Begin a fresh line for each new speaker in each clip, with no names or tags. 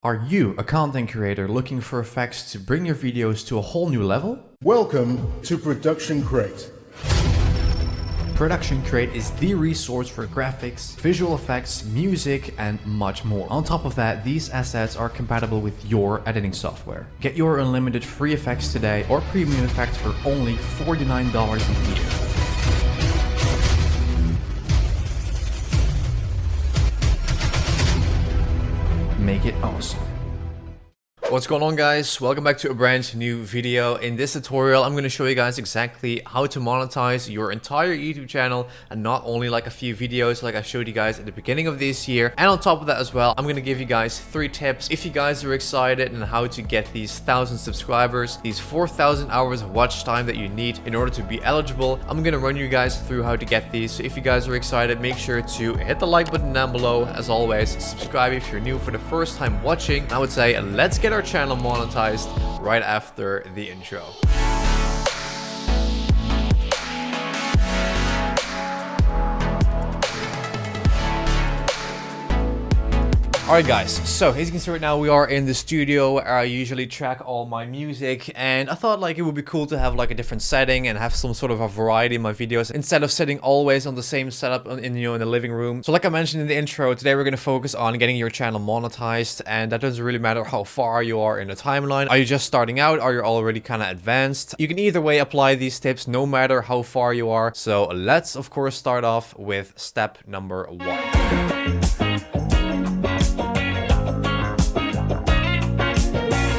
Are you a content creator looking for effects to bring your videos to a whole new level?
Welcome to Production Crate.
Production Crate is the resource for graphics, visual effects, music, and much more. On top of that, these assets are compatible with your editing software. Get your unlimited free effects today or premium effects for only $49 a year. Make it awesome. What's going on, guys? Welcome back to a brand new video. In this tutorial, I'm going to show you guys exactly how to monetize your entire YouTube channel, and not only like a few videos like I showed you guys at the beginning of this year. And on top of that as well, I'm going to give you guys 3 tips if you guys are excited and how to get these 1,000 subscribers, these 4,000 hours of watch time that you need in order to be eligible. I'm going to run you guys through how to get these. So if you guys are excited, make sure to hit the like button down below. As always, subscribe if you're new for the first time watching. I would say let's get our channel monetized right after the intro. Alright guys, so as you can see right now, we are in the studio where I usually track all my music, and I thought like it would be cool to have like a different setting and have some sort of a variety in my videos instead of sitting always on the same setup in the living room. So like I mentioned in the intro, today we're going to focus on getting your channel monetized, and that doesn't really matter how far you are in the timeline. Are you just starting out? Are you already kind of advanced? You can either way apply these tips no matter how far you are. So let's of course start off with step number 1.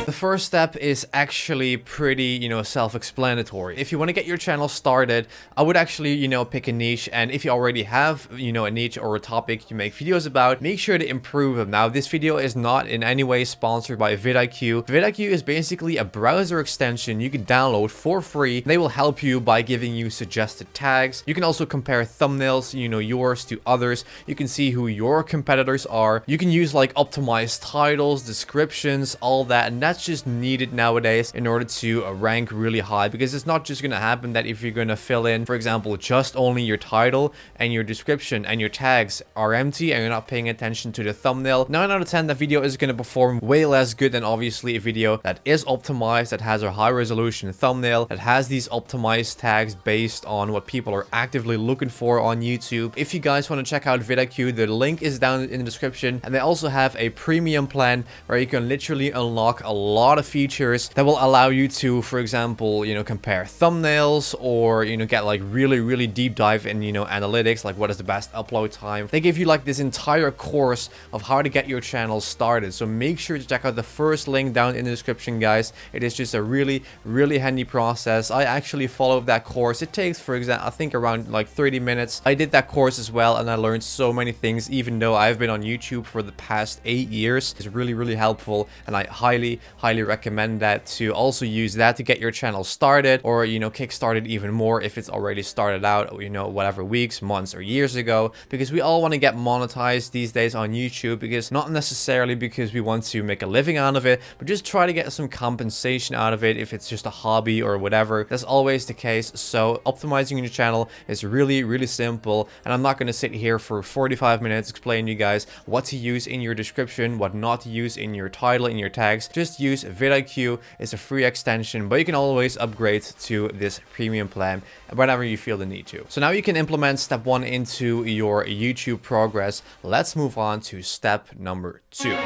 The first step is actually pretty, self-explanatory. If you want to get your channel started, I would actually, pick a niche, and if you already have, a niche or a topic you make videos about, make sure to improve them. Now, this video is not in any way sponsored by VidIQ. VidIQ is basically a browser extension you can download for free. They will help you by giving you suggested tags. You can also compare thumbnails, yours to others. You can see who your competitors are. You can use like optimized titles, descriptions, all that, and that's just needed nowadays in order to rank really high, because it's not just going to happen that if you're going to fill in, for example, just only your title and your description and your tags are empty and you're not paying attention to the thumbnail, 9 out of 10 that video is going to perform way less good than obviously a video that is optimized, that has a high resolution thumbnail, that has these optimized tags based on what people are actively looking for on YouTube. If you guys want to check out VidIQ, the link is down in the description, and they also have a premium plan where you can literally unlock a lot of features that will allow you to, for example, compare thumbnails, or get like really deep dive in analytics, like what is the best upload time. They give you like this entire course of how to get your channel started. So make sure to check out the first link down in the description, guys. It is just a really handy process. I actually followed that course. It takes, for example, I think around like 30 minutes. I did that course as well, and I learned so many things, even though I've been on YouTube for the past 8 years. It's really helpful, and I highly recommend that to also use that to get your channel started, or kickstart it even more if it's already started out, whatever weeks, months, or years ago, because we all want to get monetized these days on YouTube, because not necessarily because we want to make a living out of it, but just try to get some compensation out of it if it's just a hobby or whatever. That's always the case. So optimizing your channel is really simple, and I'm not going to sit here for 45 minutes explaining to you guys what to use in your description, what not to use in your title, in your tags. Just use VidIQ. It's a free extension, but you can always upgrade to this premium plan whenever you feel the need to. So now you can implement step 1 into your YouTube progress. Let's move on to step number 2.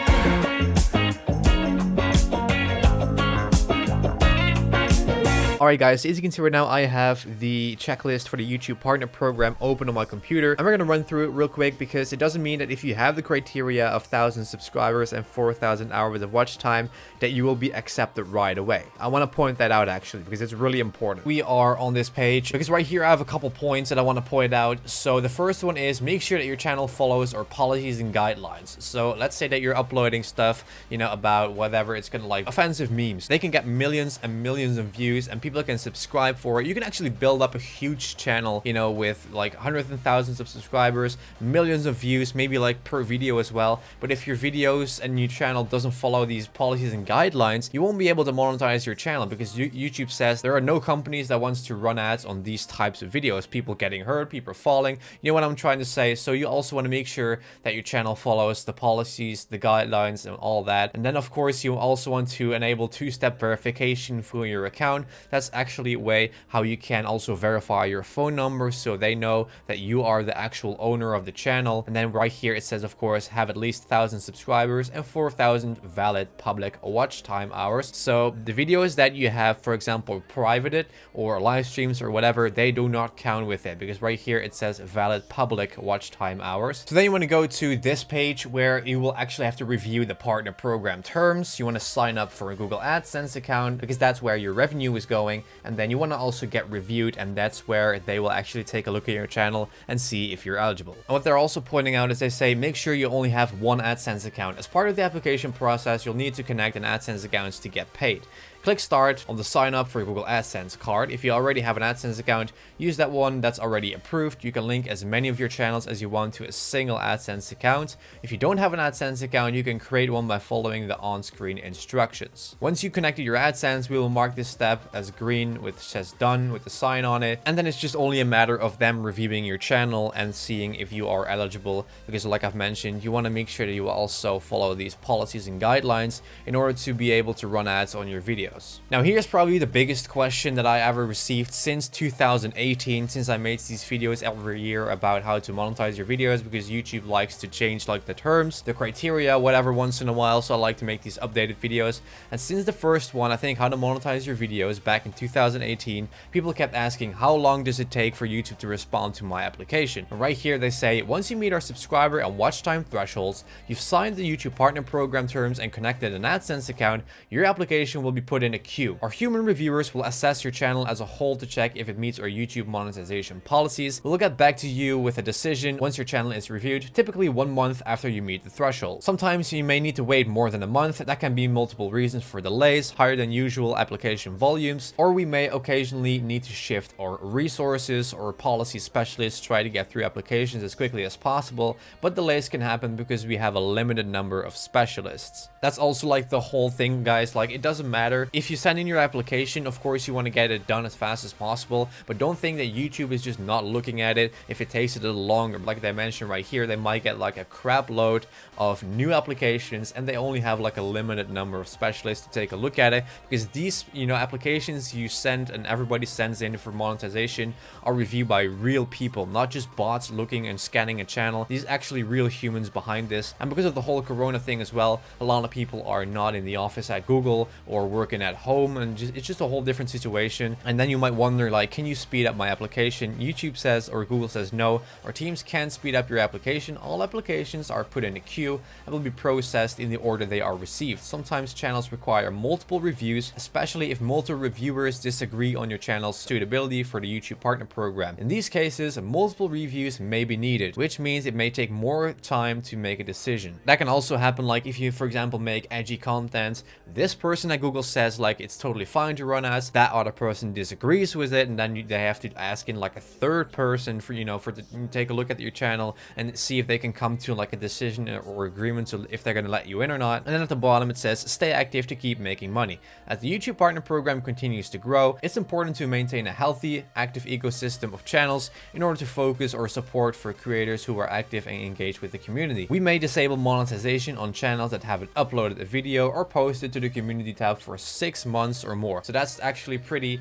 Alright guys, as you can see right now, I have the checklist for the YouTube Partner Program open on my computer, and we're going to run through it real quick, because it doesn't mean that if you have the criteria of 1,000 subscribers and 4,000 hours of watch time that you will be accepted right away. I want to point that out actually, because it's really important. We are on this page because right here I have a couple points that I want to point out. So the first one is make sure that your channel follows our policies and guidelines. So let's say that you're uploading stuff, about whatever, it's going to like offensive memes. They can get millions and millions of views, and people people can subscribe for it. You can actually build up a huge channel, you know, with like hundreds and thousands of subscribers, millions of views, maybe like per video as well. But if your videos and your channel doesn't follow these policies and guidelines, you won't be able to monetize your channel, because YouTube says there are no companies that wants to run ads on these types of videos. People getting hurt, people falling. You know what I'm trying to say? So you also want to make sure that your channel follows the policies, the guidelines, and all that. And then of course you also want to enable two-step verification for your account. That's actually a way how you can also verify your phone number, so they know that you are the actual owner of the channel. And then right here it says, of course, have at least 1,000 subscribers and 4,000 valid public watch time hours. So the videos that you have, for example, privated or live streams or whatever, they do not count with it, because right here it says valid public watch time hours. So then you want to go to this page where you will actually have to review the partner program terms. You want to sign up for a Google AdSense account, because that's where your revenue is going. And then you want to also get reviewed, and that's where they will actually take a look at your channel and see if you're eligible. And what they're also pointing out is they say make sure you only have one AdSense account. As part of the application process, you'll need to connect an AdSense account to get paid. Click start on the sign up for your Google AdSense card. If you already have an AdSense account, use that one that's already approved. You can link as many of your channels as you want to a single AdSense account. If you don't have an AdSense account, you can create one by following the on-screen instructions. Once you connected your AdSense, we will mark this step as green, which says done with the sign on it. And then it's just only a matter of them reviewing your channel and seeing if you are eligible, because like I've mentioned, you want to make sure that you also follow these policies and guidelines in order to be able to run ads on your videos. Now here's probably the biggest question that I ever received since 2018, since I made these videos every year about how to monetize your videos, because YouTube likes to change like the terms, the criteria, whatever once in a while. So I like to make these updated videos. And since the first one, I think how to monetize your videos back in 2018, people kept asking how long does it take for YouTube to respond to my application. And right here they say, once you meet our subscriber and watch time thresholds, you've signed the YouTube partner program terms and connected an AdSense account, your application will be put in a queue. Our human reviewers will assess your channel as a whole to check if it meets our YouTube monetization policies. We'll get back to you with a decision once your channel is reviewed, typically 1 month after you meet the threshold. Sometimes you may need to wait more than a month. That can be multiple reasons for delays, higher than usual application volumes, or we may occasionally need to shift our resources, or policy specialists try to get through applications as quickly as possible, but delays can happen because we have a limited number of specialists. That's also like the whole thing, guys. Like, it doesn't matter if you send in your application. Of course you want to get it done as fast as possible, but don't think that YouTube is just not looking at it if it takes a little longer. Like they mentioned right here, they might get like a crap load of new applications and they only have like a limited number of specialists to take a look at it, because these, you know, applications you send and everybody sends in for monetization are reviewed by real people, not just bots looking and scanning a channel. These actually real humans behind this. And because of the whole corona thing as well, a lot of people are not in the office at Google or working at home, and it's just a whole different situation. And then you might wonder, like, can you speed up my application? YouTube says, or Google says, no, our teams can't speed up your application. All applications are put in a queue and will be processed in the order they are received. Sometimes channels require multiple reviews, especially if multiple reviewers disagree on your channel's suitability for the YouTube partner program. In these cases, multiple reviews may be needed, which means it may take more time to make a decision. That can also happen, like if you, for example, make edgy content, this person at Google says like it's totally fine to run ads, that other person disagrees with it, and then they have to ask in like a third person for, you know, for to take a look at your channel and see if they can come to like a decision or agreement, so if they're going to let you in or not. And then at the bottom it says stay active to keep making money. As the YouTube partner program continues to grow, it's important to maintain a healthy, active ecosystem of channels in order to focus or support for creators who are active and engaged with the community. We may disable monetization on channels that haven't uploaded a video or posted to the community tab for 6 months or more. So that's actually pretty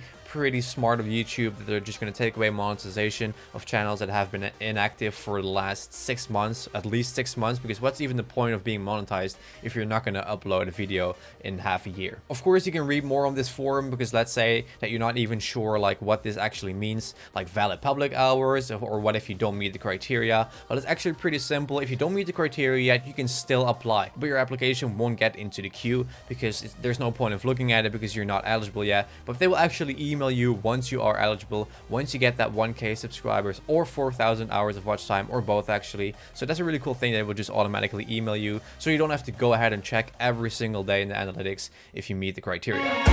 smart of YouTube, that they're just going to take away monetization of channels that have been inactive for the last 6 months, at least 6 months, because what's even the point of being monetized if you're not going to upload a video in half a year? Of course, you can read more on this forum, because let's say that you're not even sure like what this actually means, like valid public hours, or what if you don't meet the criteria. Well, it's actually pretty simple. If you don't meet the criteria yet, you can still apply, but your application won't get into the queue because there's no point of looking at it because you're not eligible yet. But they will actually email you once you are eligible, once you get that 1K subscribers or 4,000 hours of watch time, or both actually. So that's a really cool thing. They will just automatically email you, so you don't have to go ahead and check every single day in the analytics if you meet the criteria.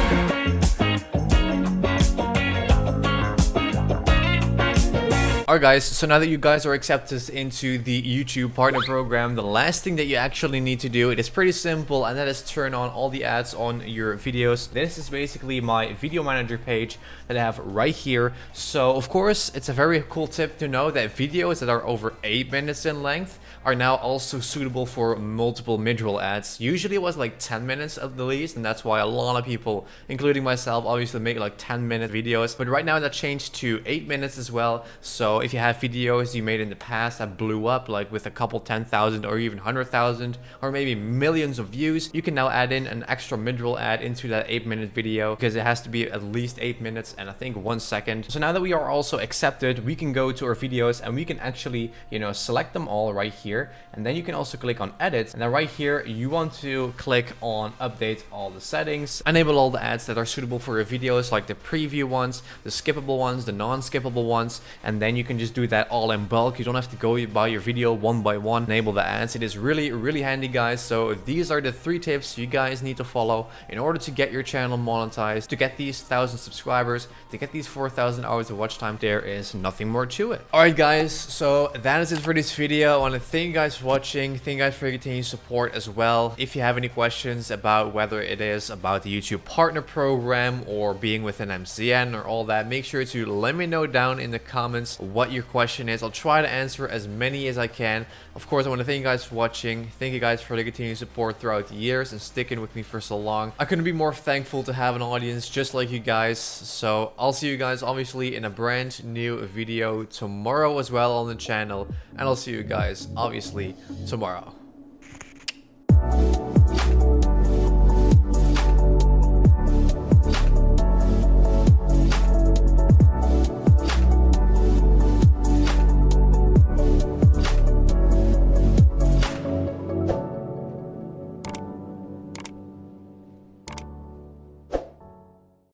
Alright guys, so now that you guys are accepted into the YouTube partner program, the last thing that you actually need to do, it is pretty simple, and that is turn on all the ads on your videos. This is basically my video manager page that I have right here. So of course, it's a very cool tip to know that videos that are over 8 minutes in length are now also suitable for multiple mid-roll ads. Usually it was like 10 minutes at the least, and that's why a lot of people, including myself, obviously make like 10-minute videos. But right now that changed to 8 minutes as well. So if you have videos you made in the past that blew up, like with a couple 10,000 or even 100,000 or maybe millions of views, you can now add in an extra mid-roll ad into that 8-minute video, because it has to be at least 8 minutes and I think 1 second. So now that we are also accepted, we can go to our videos and we can actually, select them all right here. And then you can also click on edit, and then right here you want to click on update all the settings, enable all the ads that are suitable for your videos, like the preview ones, the skippable ones, the non-skippable ones, and then you can just do that all in bulk. You don't have to go by your video one by one, enable the ads. It is really handy, guys. So these are the 3 tips you guys need to follow in order to get your channel monetized, to get these 1,000 subscribers, to get these 4,000 hours of watch time. There is nothing more to it. Alright guys, so that is it for this video. I want to thank you guys for watching, thank you guys for your continued support as well. If you have any questions about whether it is about the YouTube partner program or being with an MCN or all that, make sure to let me know down in the comments what your question is. I'll try to answer as many as I can. Of course, I want to thank you guys for watching. Thank you guys for the continued support throughout the years and sticking with me for so long. I couldn't be more thankful to have an audience just like you guys. So I'll see you guys obviously in a brand new video tomorrow as well on the channel, and I'll see you guys obviously tomorrow.